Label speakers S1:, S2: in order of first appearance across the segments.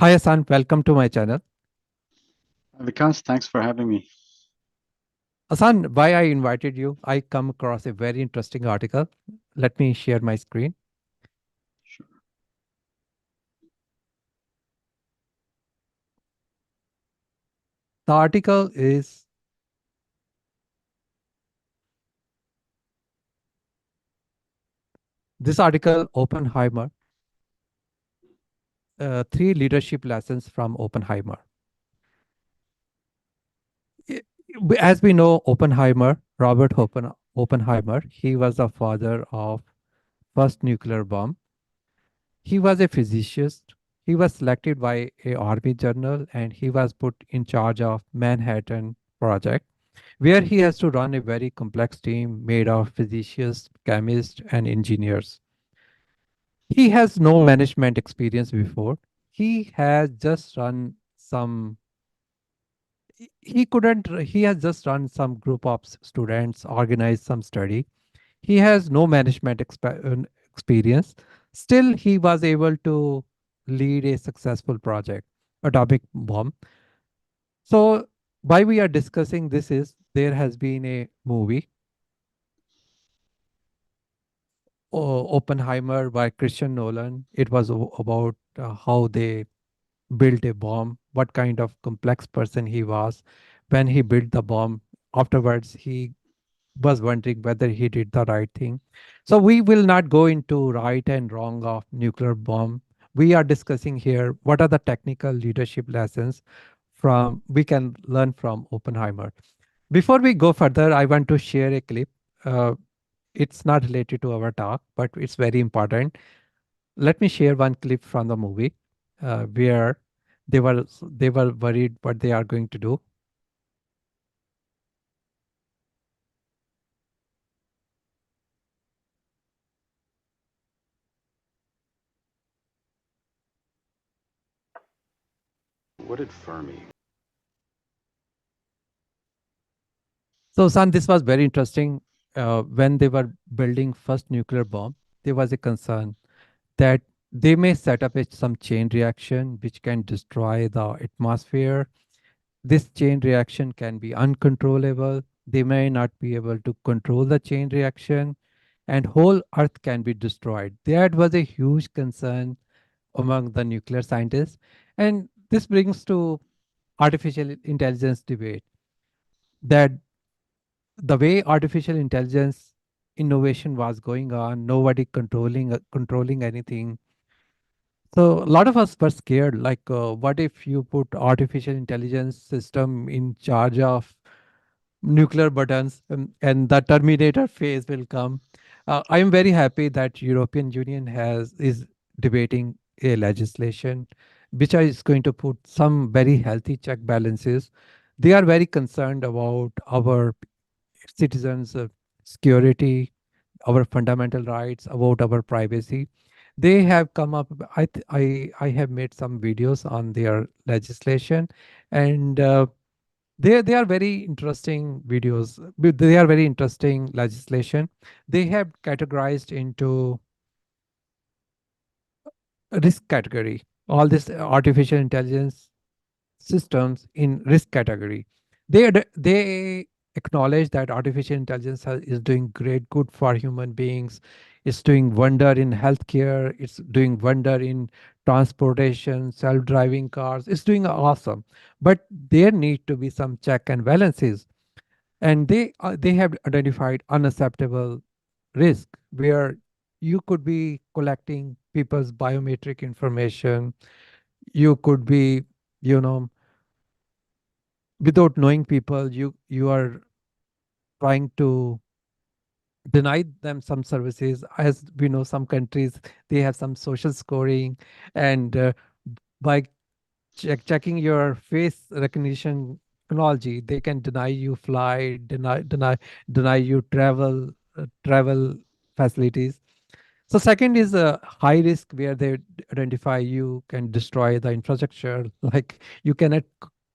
S1: Hi, Hassan. Welcome to my channel.
S2: Vikas, thanks for having me.
S1: Hassan, why I invited you? I come across a very interesting article. Let me share my screen.
S2: Sure.
S1: The article is this article, Oppenheimer, three leadership lessons from Oppenheimer. I- As we know, Oppenheimer, he was the father of first nuclear bomb. He was a physicist. He was selected by a army general and he was put in charge of Manhattan Project, where he has to run a very complex team made of physicists, chemists, and engineers. He has no management experience before. He has just run some. He couldn't. He has just run some group of students, organized some study. He has no management experience. Still, he was able to lead a successful project, atomic bomb. So, why we are discussing this is there has been a movie Oppenheimer by Christopher Nolan. It was about how they built a bomb, what kind of complex person he was when he built the bomb. Afterwards, he was wondering whether he did the right thing. So we will not go into right and wrong of nuclear bomb. We are discussing here what are the technical leadership lessons from we can learn from Oppenheimer. Before we go further, I want to share a clip. Uh, it's not related to our talk, but it's very important. Let me share one clip from the movie where they were worried what they are going to do.
S2: What did Fermi?
S1: So, San, this was very interesting. When they were building first nuclear bomb, there was a concern that they may set up some chain reaction which can destroy the atmosphere. This chain reaction can be uncontrollable. They may not be able to control the chain reaction, and whole Earth can be destroyed. That was a huge concern among the nuclear scientists, and this brings to artificial intelligence debate that the way artificial intelligence innovation was going on, nobody controlling anything. So a lot of us were scared. Like, what if you put artificial intelligence system in charge of nuclear buttons, and the Terminator phase will come? I am very happy that European Union has is debating a legislation which is going to put some very healthy check balances. They are very concerned about our citizens' security, our fundamental rights, about our privacy. They have come up. I have made some videos on their legislation, and they are very interesting videos. They are very interesting legislation. They have categorized into risk category. All this artificial intelligence systems in risk category. They acknowledge that artificial intelligence is doing great good for human beings. It's doing wonder in healthcare. It's doing wonder in transportation, self-driving cars. It's doing awesome. But there need to be some check and balances. And they have identified unacceptable risk where you could be collecting people's biometric information. You could be, you know, without knowing people, you are trying to deny them some services. As we know, some countries they have some social scoring, and by checking your face recognition technology, they can deny you flight, deny you travel facilities. So second is a high risk where they identify you can destroy the infrastructure. Like you cannot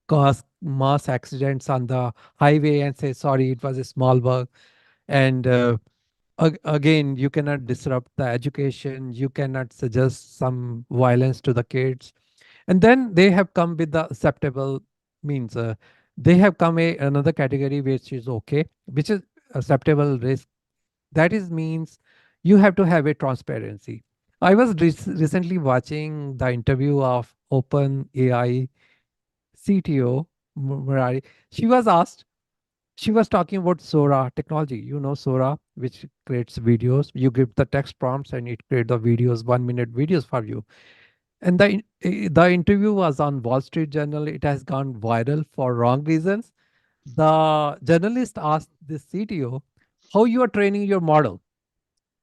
S1: cause mass accidents on the highway and say, sorry, it was a small bug. And again, you cannot disrupt the education. You cannot suggest some violence to the kids. And then they have come with the acceptable means, they have come another category which is okay, which is acceptable risk. That is means you have to have a transparency. I was recently watching the interview of Open AI CTO Murari. She was asked, she was talking about Sora technology. You know Sora, which creates videos. You give the text prompts and it creates the videos, 1 minute videos for you. And the interview was on Wall Street Journal. It has gone viral for wrong reasons. The journalist asked the CTO, how you are training your model?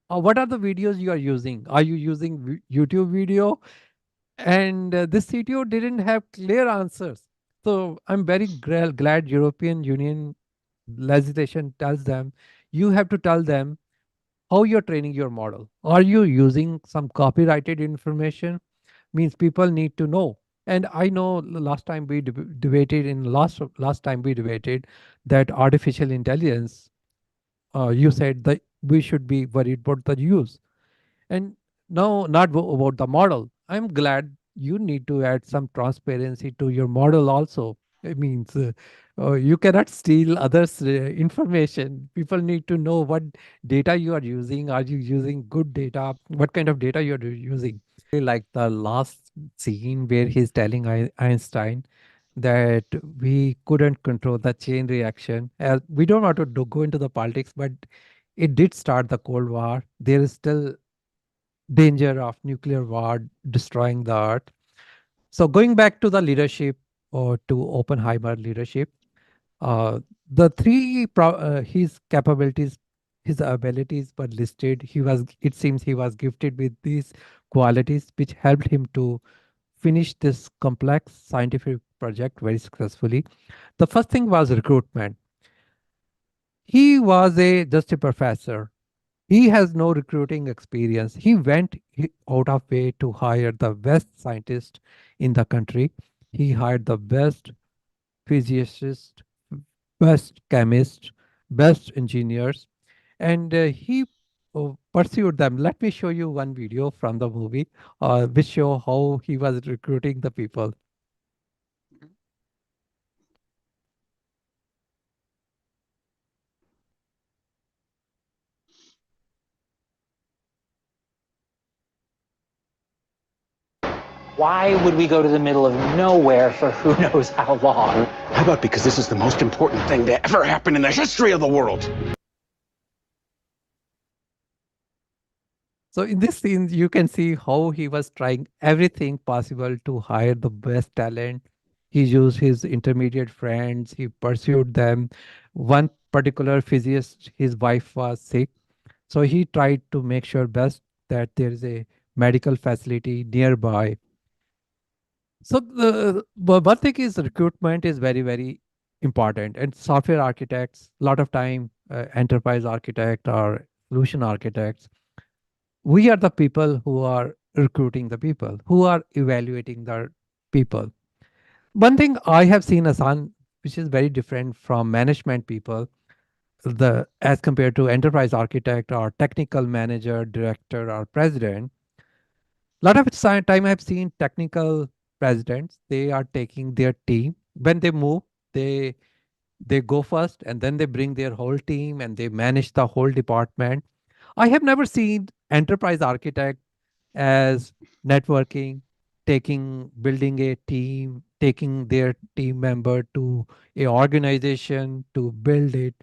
S1: What are the videos you are using? Are you using YouTube video? And this CTO didn't have clear answers. So I'm very glad European Union legislation tells them, you have to tell them how you're training your model. Are you using some copyrighted information? Means people need to know. And I know last time we debated in last time we debated that artificial intelligence, you said that we should be worried about the use. And now, not about the model. I'm glad you need to add some transparency to your model also. It means you cannot steal others' information. People need to know what data you are using. Are you using good data? What kind of data you are using? Like the last scene where he's telling Einstein that we couldn't control the chain reaction. We don't want to go into the politics, but it did start the Cold War. There is still danger of nuclear war destroying the earth. So going back to the leadership, or to Oppenheimer leadership, uh, the his capabilities, his abilities were listed. It seems he was gifted with these qualities which helped him to finish this complex scientific project very successfully. The first thing was recruitment. He was just a professor. He has no recruiting experience. He went out of way to hire the best scientist in the country. He hired the best physicists, best chemists, best engineers, and he pursued them. Let me show you one video from the movie, which show how he was recruiting the people.
S3: Why would we go to the middle of nowhere for who knows how long?
S4: How about because this is the most important thing to ever happen in the history of the world?
S1: So in this scene, you can see how he was trying everything possible to hire the best talent. He used his intermediate friends, he pursued them. One particular physicist, his wife was sick, so he tried to make sure best that there is a medical facility nearby. So one thing is recruitment is very, very important. And software architects, a lot of time, enterprise architect or solution architects, we are the people who are recruiting the people, who are evaluating the people. One thing I have seen, Asan, which is very different from management people, the as compared to enterprise architect or technical manager, director, or president. A lot of time I've seen technical presidents, they are taking their team. When they move, they they go first and then they bring their whole team and they manage the whole department. I have never seen enterprise architect as networking, building a team, taking their team member to a organization to build it.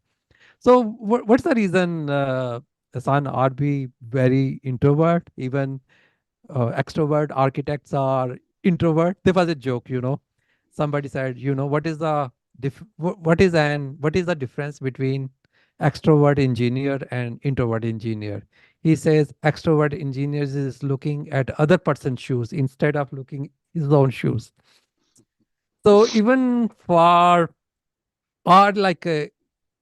S1: So what's the reason, Hasan, are we very introvert? Even extrovert architects are introvert. There was a joke, somebody said, what is the what is the difference between extrovert engineer and introvert engineer? He says extrovert engineers is looking at other person's shoes instead of looking his own shoes. So even for like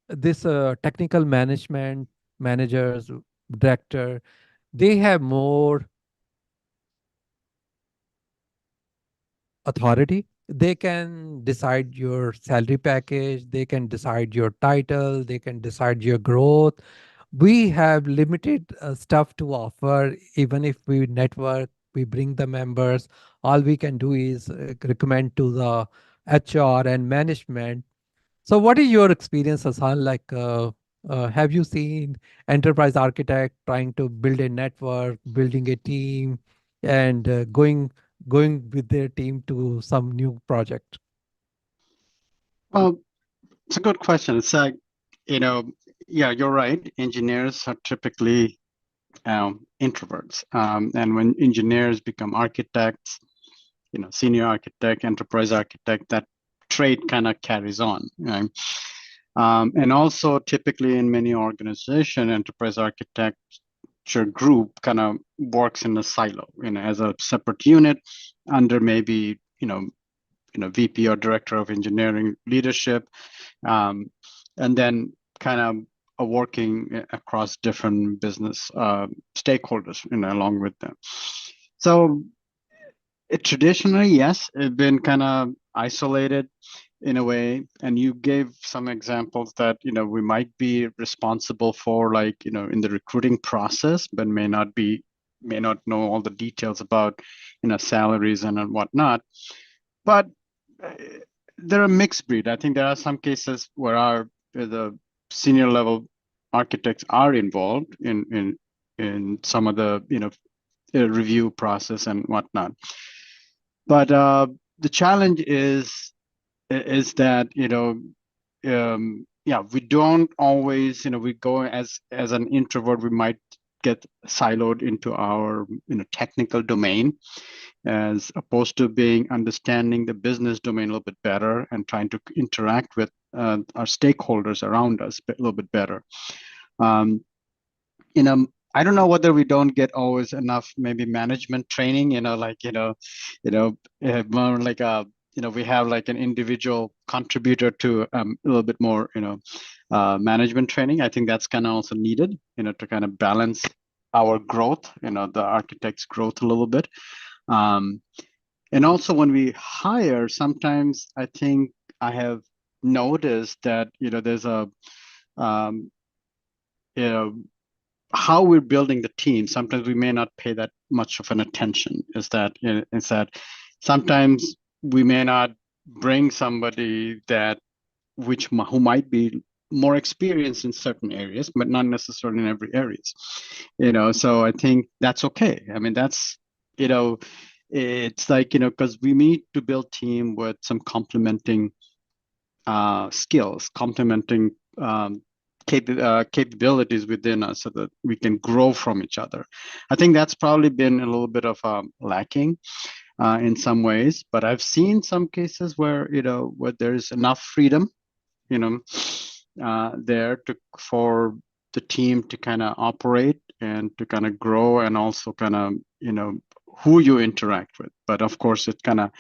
S1: this technical management managers, director, they have more authority. They can decide your salary package, they can decide your title, they can decide your growth. We have limited stuff to offer, even if we network, We bring the members. All we can do is recommend to the HR and management. So, what is your experience, Hassan? Like, have you seen enterprise architect trying to build a network, building a team, and going with their team to some new project?
S2: Well, it's a good question. It's like, you know, yeah, you're right. Engineers are typically introverts. And when engineers become architects, senior architect, enterprise architect, that trait kind of carries on. Right? And also, typically in many organizations, enterprise architecture group kind of works in a silo, as a separate unit under maybe, VP or director of engineering leadership, and then kind of working across different business stakeholders, along with them. So traditionally, yes, it's been kind of isolated in a way, and you gave some examples that we might be responsible for, like in the recruiting process, but may not know all the details about salaries and whatnot. But uh, they're a mixed breed. I think there are some cases where the senior level architects are involved in some of the review process and whatnot. But the challenge is that yeah, we don't always, we go as an introvert, we might get siloed into our technical domain, as opposed to being understanding the business domain a little bit better and trying to interact with our stakeholders around us a little bit better. um, I don't know whether we don't get always enough maybe management training, like more like a we have like an individual contributor to a little bit more management training. I think that's kind of also needed to kind of balance our growth, the architect's growth a little bit. And also when we hire, sometimes I think I have noticed that there's a you know how we're building the team. Sometimes we may not pay that much of an attention. Is that sometimes we may not bring somebody who might be more experienced in certain areas, but not necessarily in every areas. So I think that's okay. I mean, that's it's like because we need to build team with some complementing skills, complementing capabilities within us, so that we can grow from each other. I think that's probably been a little bit of lacking in some ways, but I've seen some cases where where there's enough freedom, there for the team to kind of operate and to kind of grow, and also kind of who you interact with. But of course, it kind of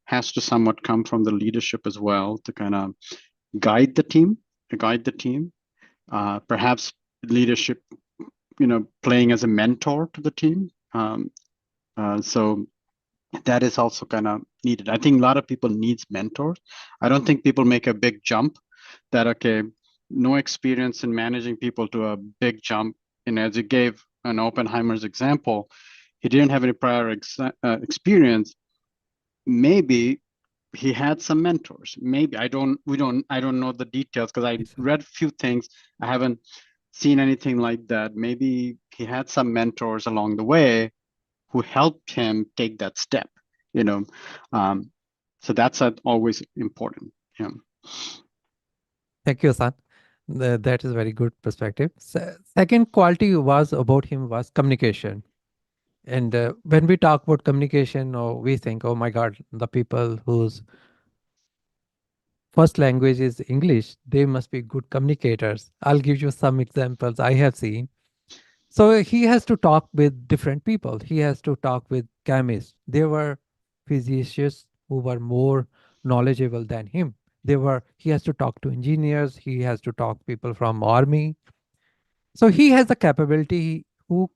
S2: has to somewhat come from the leadership as well, to kind of guide the team, perhaps leadership, playing as a mentor to the team. So that is also kind of needed. I think a lot of people needs mentors. I don't think people make a big jump that, okay, no experience in managing people to a big jump. As you gave an Oppenheimer's example, he didn't have any prior experience. Maybe he had some mentors. Maybe I don't know the details, because I
S1: Yes, sir.
S2: read a few things. I haven't seen anything like that. Maybe he had some mentors along the way who helped him take that step. You know, um, so that's always important. Yeah.
S1: Thank you, Hassan. That is very good perspective. Second quality was about him was communication. And when we talk about communication, or we think, oh my God, the people whose first language is English, they must be good communicators. I'll give you some examples I have seen. So he has to talk with different people. He has to talk with chemists. There were physicists who were more knowledgeable than him. He has to talk to engineers. He has to talk people from army. So he has the capability who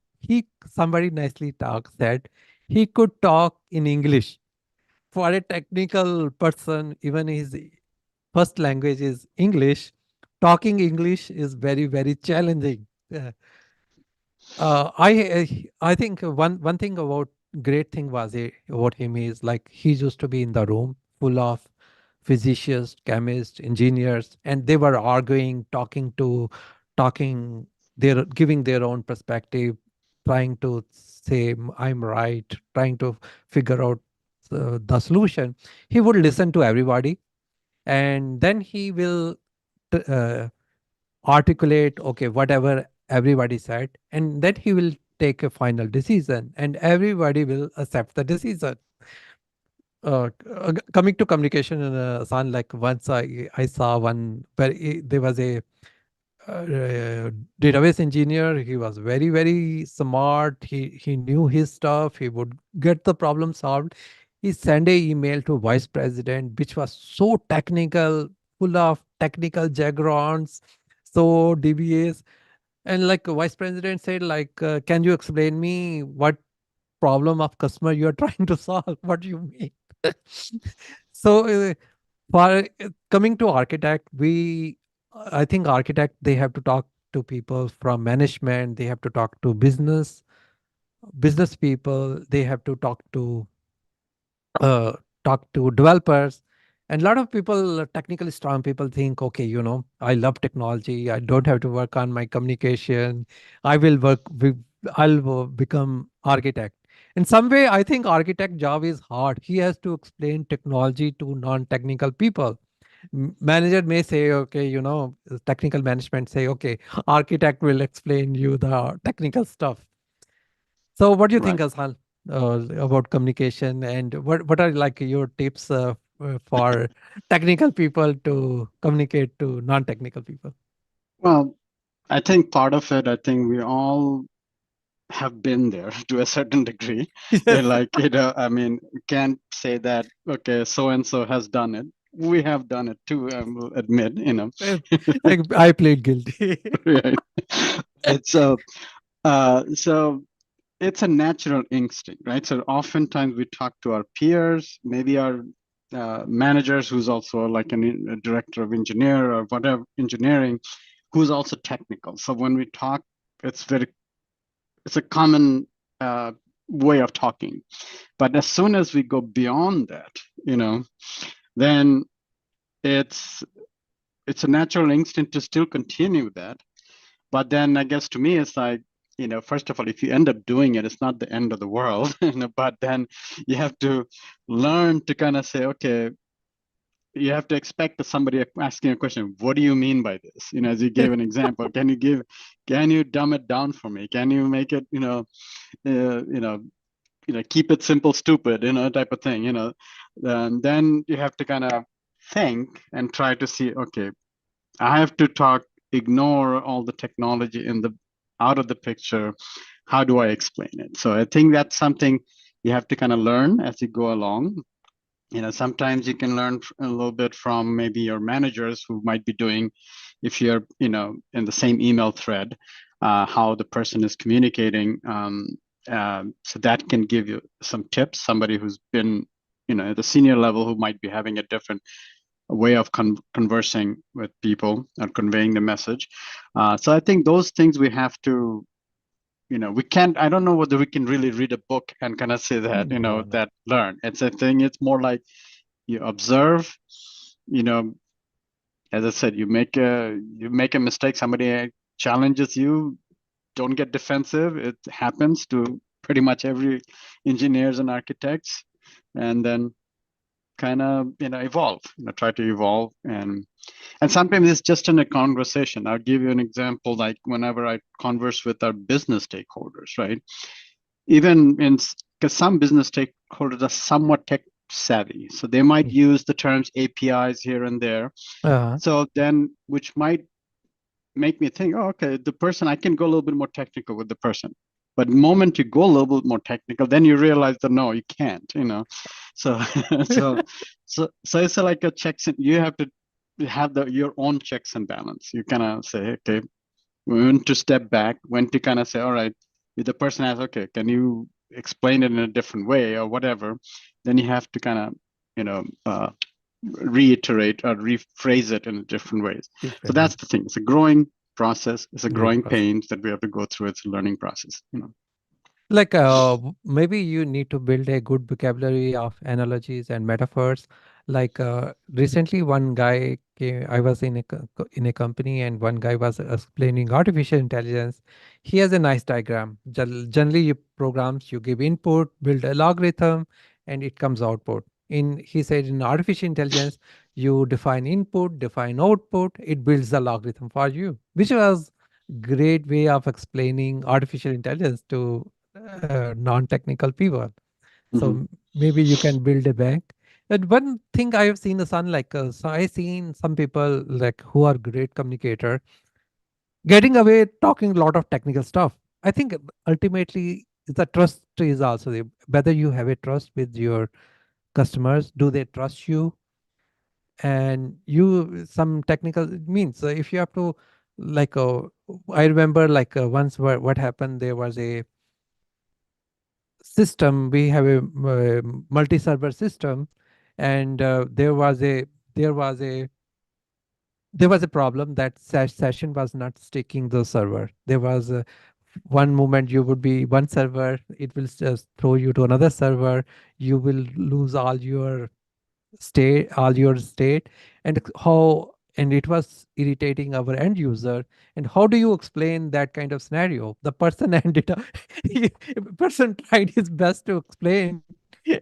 S1: somebody nicely said he could talk in English. For a technical person, even his first language is English, talking English is very, very challenging. I think one thing about great thing was about him is like he used to be in the room full of physicians, chemists, engineers, and they were arguing, talking, they're giving their own perspective, trying to say I'm right, trying to figure out the solution. He would listen to everybody, and then he will t- uh, articulate, okay, whatever everybody said, and then he will take a final decision, and everybody will accept the decision. Coming to communication, San, like once I saw one where there was a database engineer. He was very, very smart. He knew his stuff. He would get the problem solved. He sent a email to vice president, which was so technical, full of technical jargons, so DBAs. And like vice president said, like, can you explain me what problem of customer you are trying to solve? What do you mean? So for coming to architect, I think architect, they have to talk to people from management. They have to talk to business people. They have to uh, talk to developers. And a lot of people, technically strong people, think, okay, I love technology. I don't have to work on my communication. I will work with, I'll become architect. In some way, I think architect job is hard. He has to explain technology to non-technical people. Manager may say, okay, technical management say, okay, architect will explain you the technical stuff. So what do you think,
S2: Right.
S1: Asal, about communication, and what are like your tips for technical people to communicate to non-technical people?
S2: Well, I think part of it, I think we all have been there to a certain degree.
S1: Yes.
S2: Like, I mean, we can't say that, okay, so and so has done it. We have done it too, I will admit.
S1: Eh, like I played guilty.
S2: Right. It's so it's a natural instinct, right? So oftentimes we talk to our peers, maybe our managers, who's also like a director of engineer or whatever engineering, who's also technical. So when we talk, it's a common way of talking. But as soon as we go beyond that, then it's it's a natural instinct to still continue that. But then I guess to me, it's like, first of all, if you end up doing it, it's not the end of the world. But then you have to learn to kind of say, okay, you have to expect that somebody asking a question, what do you mean by this? As you gave an example, can you dumb it down for me? Can you make it, keep it simple, stupid, type of thing, and then you have to kind of think and try to see, okay, I have to ignore all the technology out of the picture. How do I explain it? So I think that's something you have to kind of learn as you go along. Sometimes you can learn a little bit from maybe your managers who might be doing, if you're, in the same email thread, how the person is communicating. So that can give you some tips. Somebody who's been, at the senior level, who might be having a different way of conversing with people or conveying the message. So I think those things we have to, we can't, I don't know whether we can really read a book and kind of say that,
S1: No, no.
S2: that learn. It's a thing, it's more like you observe, you know, as I said, you make a mistake, somebody challenges you, don't get defensive. It happens to pretty much every engineers and architects. And then kind of, evolve, try to evolve. And sometimes it's just in a conversation. I'll give you an example, like whenever I converse with our business stakeholders, right? Even because some business stakeholders are somewhat tech savvy. So they might use the terms APIs here and there.
S1: Uh-huh.
S2: So then, which might make me think, oh, okay, the person, I can go a little bit more technical with the person. But the moment you go a little bit more technical, then you realize that no, you can't. So so so it's like a checks and you have to have your own checks and balance. You kind of say, okay, when to step back, when to kind of say, all right, if the person asks, okay, can you explain it in a different way or whatever, then you have to kind of, reiterate or rephrase it in different ways. So
S1: Different way.
S2: that's the thing. It's a growing process. It's a
S1: Growing
S2: growing
S1: process.
S2: pain that we have to go through. It's a learning process.
S1: Like maybe you need to build a good vocabulary of analogies and metaphors. Like recently one guy came, I was in in a company, and one guy was explaining artificial intelligence. He has a nice diagram. Generally you programs, you give input, build a logarithm, and it comes output. In He said in artificial intelligence, you define input, define output, it builds the logarithm for you, which was great way of explaining artificial intelligence to non-technical people. So
S2: Mhm.
S1: maybe you can build a bank. And one thing I have seen the sun, like so I seen some people like who are great communicator getting away talking a lot of technical stuff. I think ultimately the trust is also whether you have a trust with your customers, do they trust you, and you some technical means. So if you have to like I remember like once what happened, there was a system, we have a multi-server system, and there was a there was a problem that session was not sticking the server. There was one moment you would be one server, it will just throw you to another server, you will lose all your state, and how, and it was irritating our end user. And how do you explain that kind of scenario? The person ended up person tried his best to explain,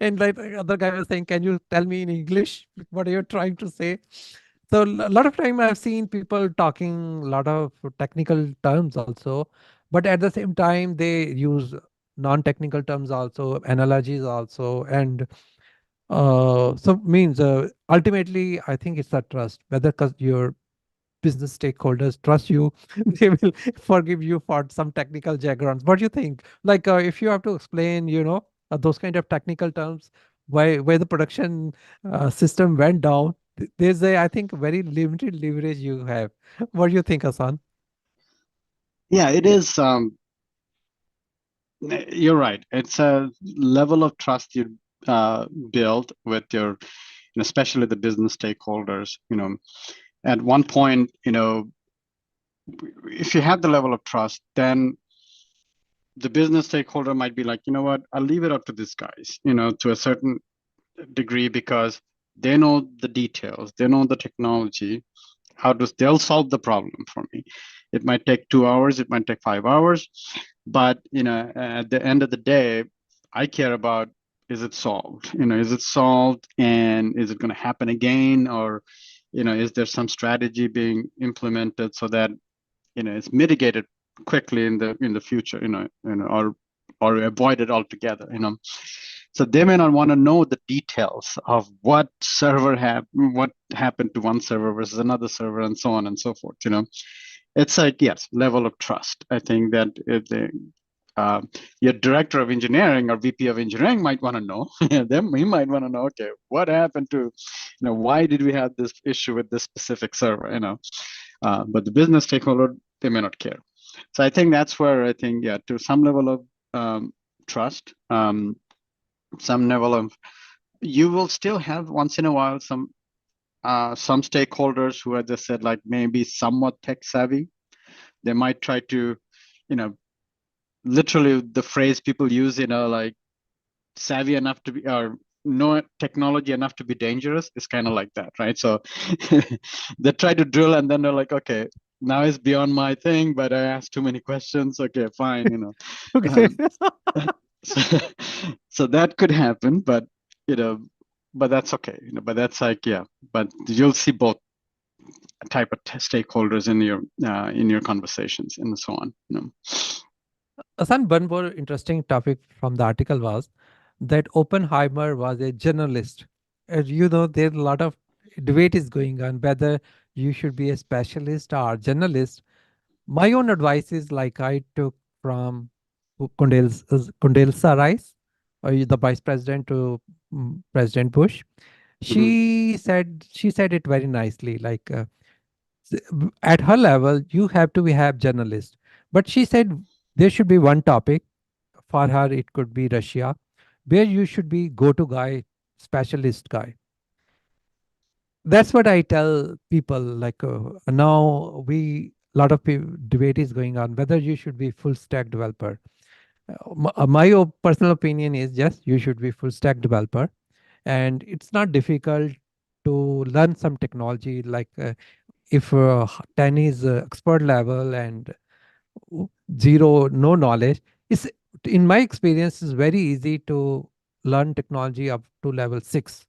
S1: and like the other guy was saying, can you tell me in English what are you trying to say? So a lot of time I've seen people talking a lot of technical terms also, but at the same time they use non-technical terms also, analogies also, and so means ultimately, I think it's a trust. Whether your business stakeholders trust you, they will forgive you for some technical jargons. What do you think? Like if you have to explain, those kind of technical terms, why the production system went down, there's a, I think, very limited leverage you have. What do you think, Hassan?
S2: Yeah, it is. You're right. It's a level of trust you build with your, especially the business stakeholders. At one point, if you have the level of trust, then the business stakeholder might be like, you know what, I'll leave it up to these guys, to a certain degree, because they know the details, they know the technology, they'll solve the problem for me. It might take 2 hours, it might take 5 hours, but at the end of the day, I care about, is it solved? Is it solved, and is it going to happen again, or is there some strategy being implemented so that it's mitigated quickly in the future, or avoided altogether, so they may not want to know the details of what happened to one server versus another server, and so on and so forth. It's like, yes, level of trust. I think that uh, your director of engineering or VP of engineering might want to know. Them, he might want to know, okay, what happened to, why did we have this issue with this specific server? But the business stakeholder, they may not care. So I think that's where I think, yeah, to some level of trust, some level of, you will still have once in a while some stakeholders who, as I said, like maybe somewhat tech savvy. They might try to, you know, literally the phrase people use, like savvy enough to be, or know technology enough to be dangerous, is kind of like that, right? So they try to drill, and then they're like, okay, now it's beyond my thing, but I asked too many questions. Okay, fine,
S1: Okay.
S2: Um, so, so that could happen, but you know, but that's okay. But that's like, yeah. But you'll see both type of stakeholders in your conversations and so on.
S1: Asan, one more interesting topic from the article was that Oppenheimer was a journalist. As you know, there's a lot of debate is going on whether you should be a specialist or journalist. My own advice is like I took from Condoleezza Rice, the vice president to President Bush.
S2: Mm-hmm.
S1: She said it very nicely. Like at her level, you have to have journalists. But she said there should be one topic. For her, it could be Russia, where you should be go-to guy, specialist guy. That's what I tell people. Like now, we lot of debate is going on whether you should be full stack developer. My personal opinion is, yes, you should be full stack developer, and it's not difficult to learn some technology. Like if 10 is expert level and zero no knowledge, it's, in my experience, is very easy to learn technology up to level 6.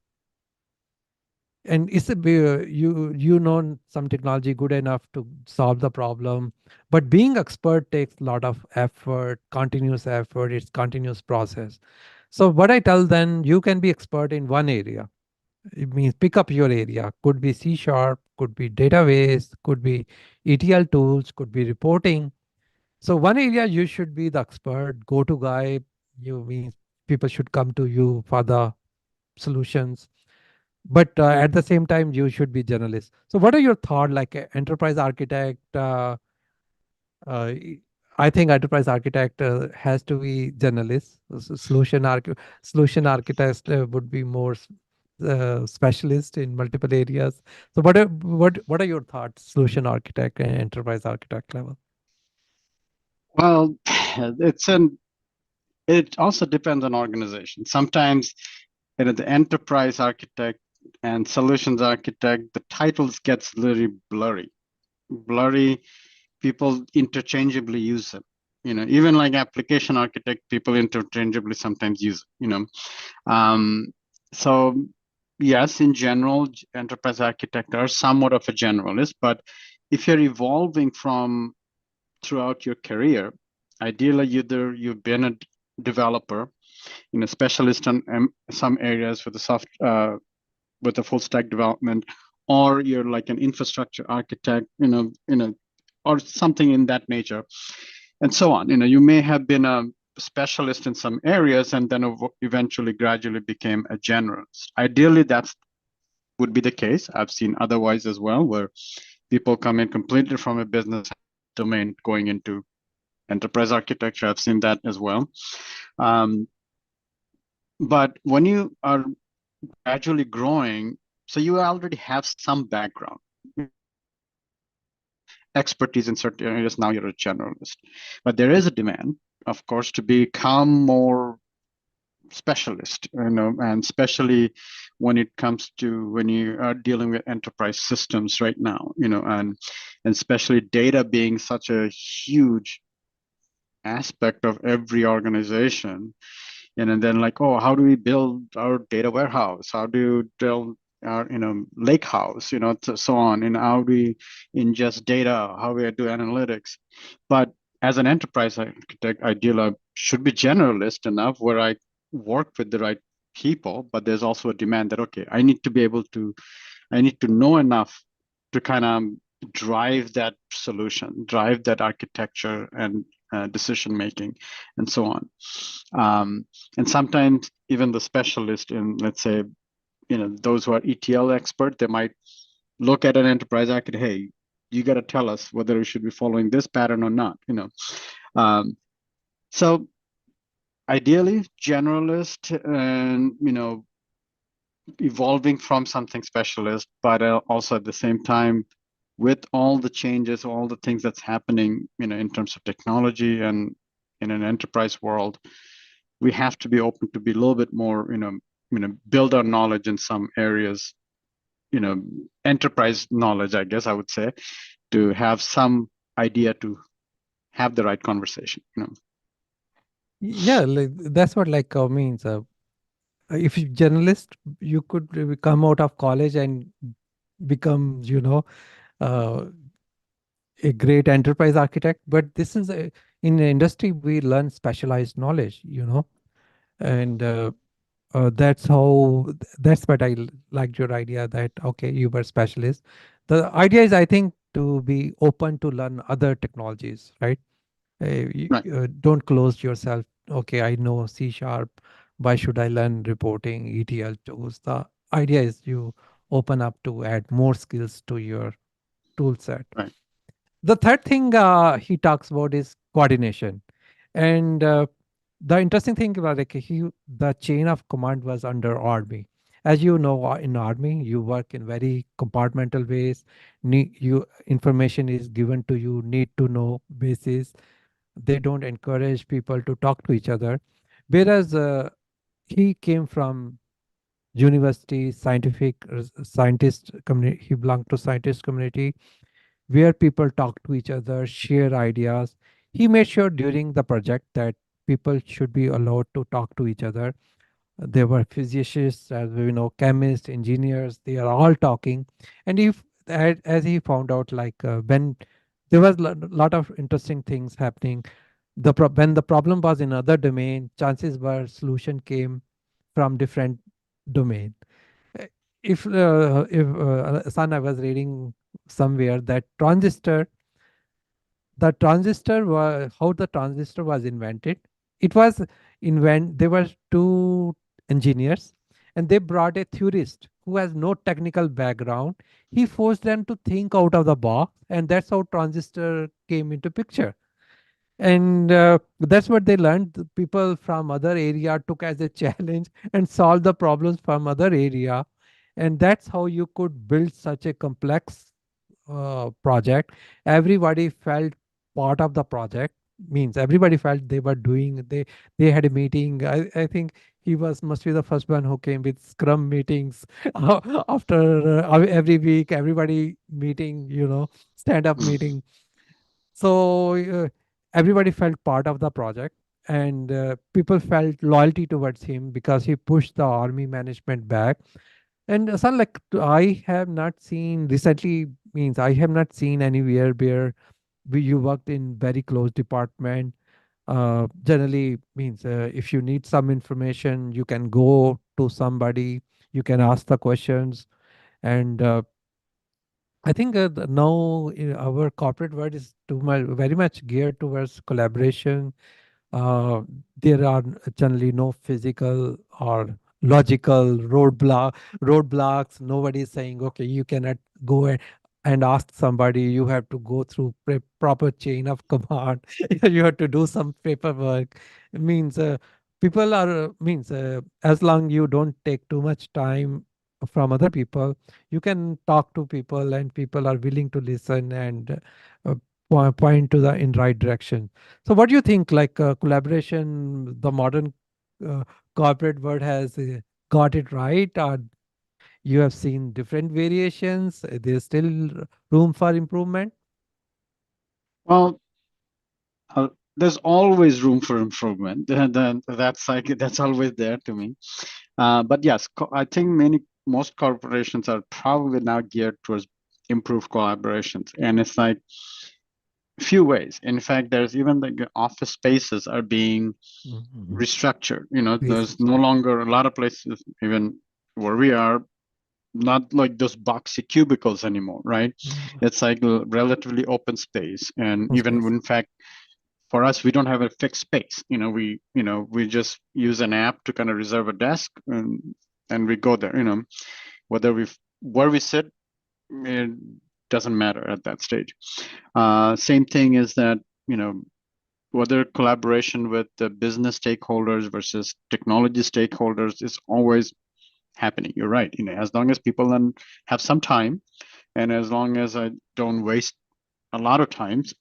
S1: And it's you know some technology good enough to solve the problem, but being expert takes a lot of effort, continuous effort, it's continuous process. So what I tell them, you can be expert in one area. It means pick up your area, could be C sharp, could be database, could be ETL tools, could be reporting. So one area you should be the expert, go to guy. You means people should come to you for the solutions, but at the same time you should be generalist. So what are your thought, like enterprise architect? Uh, I think enterprise architect has to be generalist. Solution architect would be more specialist in multiple areas. So what are your thoughts, solution architect and enterprise architect level?
S2: Well, it also depends on organization. Sometimes, the enterprise architect and solutions architect, the titles gets very blurry. People interchangeably use them. Even like application architect, people interchangeably sometimes use um, so yes, in general, enterprise architect are somewhat of a generalist, but if you're evolving from throughout your career, ideally either you've been a developer, specialist in some areas with the with the full stack development, or you're like an infrastructure architect, or something in that nature, and so on. You may have been a specialist in some areas and then eventually gradually became a generalist. Ideally, that would be the case. I've seen otherwise as well, where people come in completely from a business domain going into enterprise architecture. I've seen that as well. But when you are gradually growing, so you already have some background, expertise in certain areas. Now you're a generalist, but there is a demand, of course, to become more specialist, and especially when it comes to when you are dealing with enterprise systems right now, and especially data being such a huge aspect of every organization. And then like, oh, how do we build our data warehouse? How do you build our, lake house, so on, and how do we ingest data? How we do analytics? But as an enterprise architect, ideally, I should be generalist enough where I work with the right people, but there's also a demand that, okay, I need to know enough to kind of drive that solution, drive that architecture and decision making, and so on. And sometimes even the specialist in, let's say, those who are ETL expert, they might look at an enterprise architect, hey, you got to tell us whether we should be following this pattern or not. Um, so ideally, generalist, and evolving from something specialist, but also at the same time, with all the changes, all the things that's happening, in terms of technology and in an enterprise world, we have to be open to be a little bit more, build our knowledge in some areas, enterprise knowledge, I guess I would say, to have some idea to have the right conversation.
S1: Yeah, like, that's what like means. If you journalist, you could come out of college and become, uh, a great enterprise architect. But this is in the industry we learn specialized knowledge, and that's what liked your idea that okay, you were specialist. The idea is, I think, to be open to learn other technologies, right?
S2: Right.
S1: Don't close yourself. Okay, I know C sharp. Why should I learn reporting, ETL tools? The idea is you open up to add more skills to your tool set.
S2: Right.
S1: The third thing he talks about is coordination. And the interesting thing about like the chain of command was under army. As you know, in army, you work in very compartmental ways. Information is given to you, need to know basis. They don't encourage people to talk to each other. Whereas he came from university, scientist community. He belonged to scientist community where people talk to each other, share ideas. He made sure during the project that people should be allowed to talk to each other. There were physicists, as we know, chemists, engineers. They are all talking, and if as he found out, like when there was a lot of interesting things happening. When the problem was in other domain, chances were solution came from different domain. Uh, if son, I was reading somewhere that transistor was how the transistor was invented. It was there were two engineers, and they brought a theorist who has no technical background. He forced them to think out of the box, and that's how transistor came into picture. And that's what they learned. The people from other area took as a challenge and solved the problems from other area, and that's how you could build such a complex project. Everybody felt part of the project. Means everybody felt they were doing. They had a meeting. I think he must be the first one who came with scrum meetings after every week. Everybody meeting, stand up
S2: Mm.
S1: meeting. So everybody felt part of the project, and people felt loyalty towards him because he pushed the army management back. And son, like I have not seen recently, means I have not seen anywhere where you worked in very close department. Generally means if you need some information, you can go to somebody, you can ask the questions, and I think now our corporate world is very much geared towards collaboration. uh, there are generally no physical or logical roadblocks. Nobody is saying, okay, you cannot go and ask somebody. You have to go through proper chain of command. You have to do some paperwork. It means people are means as long you don't take too much time from other people, you can talk to people, and people are willing to listen and point to the in right direction. So, what do you think? Like collaboration, the modern uh, corporate world has got it right, or you have seen different variations? There's still room for improvement.
S2: Well, there's always room for improvement. That's always there to me. But yes, I think most corporations are probably now geared towards improved collaborations, and it's like few ways. In fact, there's even like the office spaces are being
S1: Mhm.
S2: restructured. There's no
S1: Research.
S2: longer a lot of places, even where we are, not like those boxy cubicles anymore, right?
S1: Mhm.
S2: It's like a relatively open space, and even
S1: Space.
S2: in fact, for us, we don't have a fixed space. We just use an app to kind of reserve a desk, and we go there. Whether where we sit, it doesn't matter at that stage. Same thing is that you know whether collaboration with the business stakeholders versus technology stakeholders is always happening. You're right. As long as people then have some time, and as long as I don't waste a lot of times,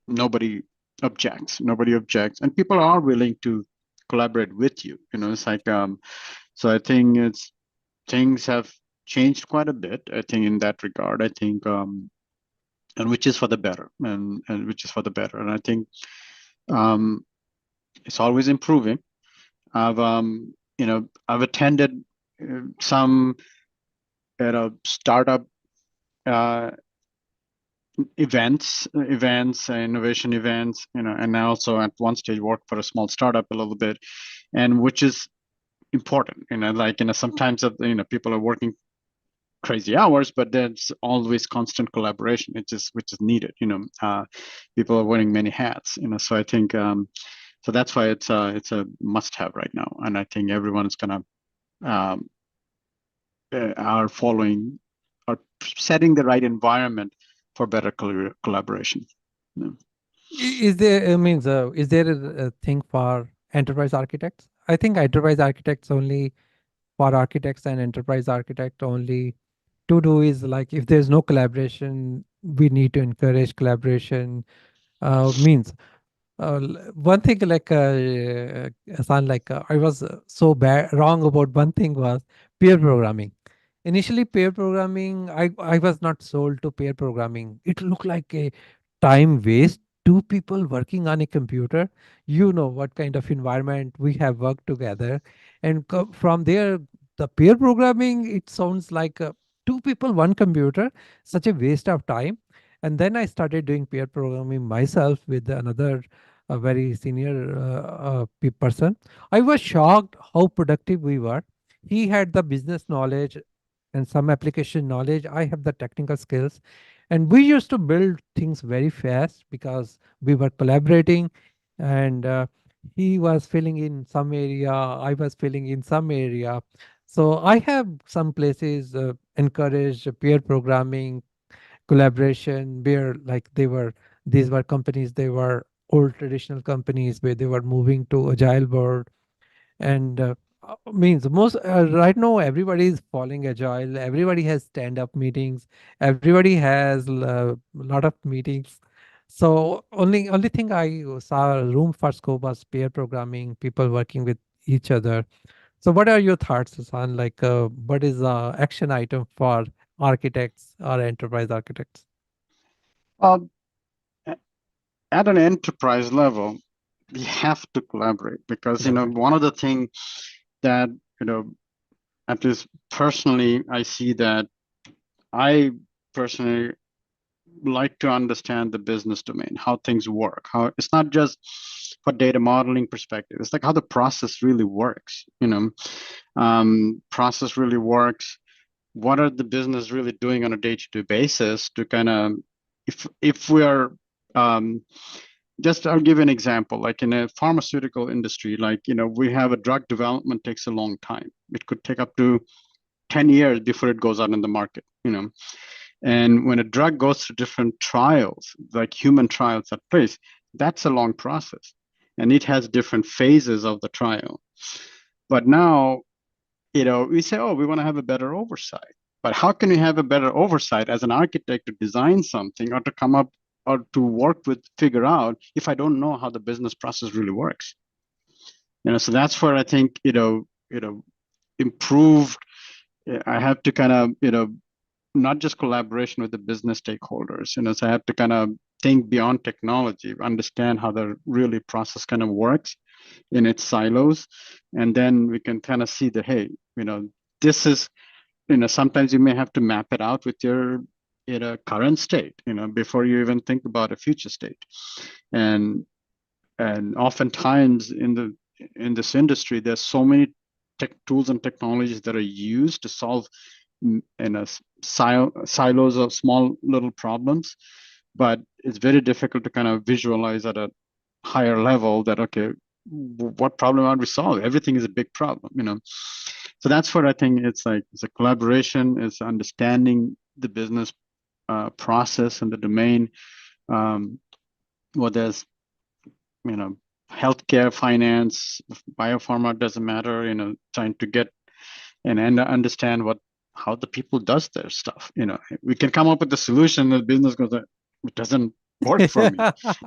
S2: nobody nobody objects, and people are willing to collaborate with you. It's like so I think things have changed quite a bit, I think, in that regard. I think and which is for the better, and which is for the better, and I think um it's always improving. I've attended some startup uh, events, innovation events, and I also at one stage worked for a small startup a little bit, and which is important. Like sometimes people are working crazy hours, but there's always constant collaboration, which is needed. People are wearing many hats. So I think so that's why it's a must have right now, and I think everyone is gonna um, are following are setting the right environment for better collaboration. Yeah.
S1: Is there means is there a thing for enterprise architects? I think enterprise architects only for architects and enterprise architect only to do is like if there's no collaboration, we need to encourage collaboration. Means One thing, like Hasan, like I was so bad wrong about one thing was peer programming. Initially, pair programming, I was not sold to pair programming. It looked like a time waste. Two people working on a computer, you know what kind of environment we have worked together. And from there, the pair programming, it sounds like two people, one computer, such a waste of time. And then I started doing pair programming myself with another a very senior person. I was shocked how productive we were. He had the business knowledge and some application knowledge. I have the technical skills. And we used to build things very fast because we were collaborating, and he was filling in some area, I was filling in some area. So I have some places encouraged peer programming, collaboration, where like these were companies, they were old traditional companies where they were moving to agile world. And means most right now everybody is following agile, everybody has stand up meetings, everybody has a lot of meetings. So only thing I saw room for scope was pair programming, people working with each other. So what are your thoughts on like what is the action item for architects or enterprise architects?
S2: Um, a- at an enterprise level, we have to collaborate because
S1: Collaborate.
S2: one of the things that you know at least personally I see that I personally like to understand the business domain, how things work, how it's not just for data modeling perspective, it's like how the process really works. Process really works. What are the business really doing on a day-to-day basis to kind of, if we are um, just I'll give you an example. Like in a pharmaceutical industry, like we have a drug development takes a long time. It could take up to 10 years before it goes out in the market. And when a drug goes through different trials, like human trials at place, that's a long process. And it has different phases of the trial. But now, we say, oh, we want to have a better oversight. But how can we have a better oversight as an architect to design something or to come up or to work with, figure out if I don't know how the business process really works? So that's where I think, improved, I have to kind of, not just collaboration with the business stakeholders, so I have to kind of think beyond technology, understand how the really process kind of works in its silos. And then we can kind of see that, hey, this is, sometimes you may have to map it out with your current state, before you even think about a future state. And oftentimes in this industry, there's so many tech tools and technologies that are used to solve in a silos of small little problems, but it's very difficult to kind of visualize at a higher level that, okay, what problem are we solving? Everything is a big problem. So that's what I think it's like. It's a collaboration, it's understanding the business process and the domain. What there's, healthcare, finance, biopharma, doesn't matter, trying to get and understand how the people does their stuff. We can come up with a solution, the business goes, it doesn't work for me.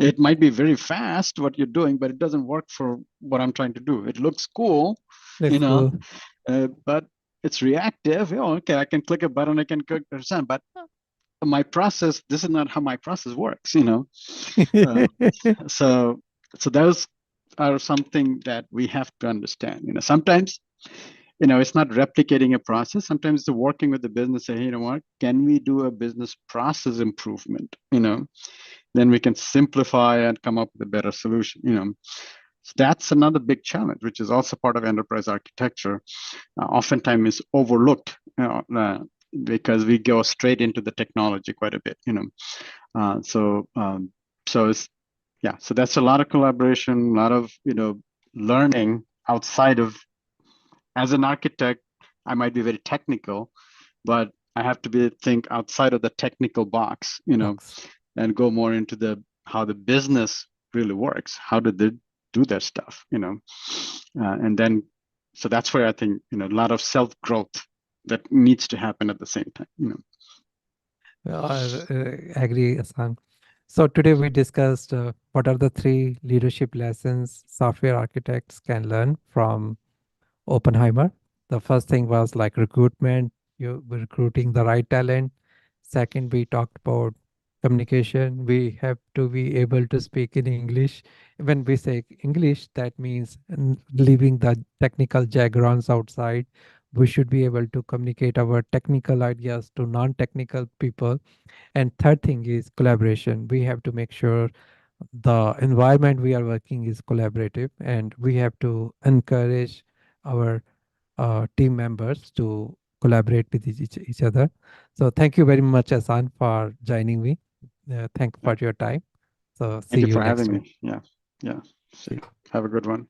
S2: It might be very fast what you're doing, but it doesn't work for what I'm trying to do. It looks cool,
S1: Let's go.
S2: but it's reactive. Okay, I can click a button, I can click percent, but my process, this is not how my process works. Uh, so those are something that we have to understand. Sometimes it's not replicating a process. Sometimes it's working with the business, say, hey, you know what, can we do a business process improvement? Then we can simplify and come up with a better solution. So that's another big challenge, which is also part of enterprise architecture. Oftentimes is overlooked, because we go straight into the technology quite a bit. So it's, yeah, so that's a lot of collaboration, a lot of learning outside of, as an architect, I might be very technical, but I have to think outside of the technical box,
S1: Box.
S2: and go more into how the business really works. How do they do their stuff? And then, so that's where I think, a lot of self-growth that needs to happen at the same time.
S1: Agree, Hassan. So today we discussed what are the 3 leadership lessons software architects can learn from Oppenheimer. The first thing was like recruitment, you recruiting the right talent. Second, we talked about communication. We have to be able to speak in English. When we say English, that means leaving the technical jargons outside. We should be able to communicate our technical ideas to non-technical people. And third thing is collaboration. We have to make sure the environment we are working is collaborative, and we have to encourage our team members to collaborate with each other. So thank you very much, Asan, for joining me. Thank you
S2: Yeah.
S1: for your time. So see
S2: Thank you
S1: you
S2: for
S1: next
S2: having
S1: time.
S2: me. Yeah. Yeah.
S1: See you.
S2: Have a good one.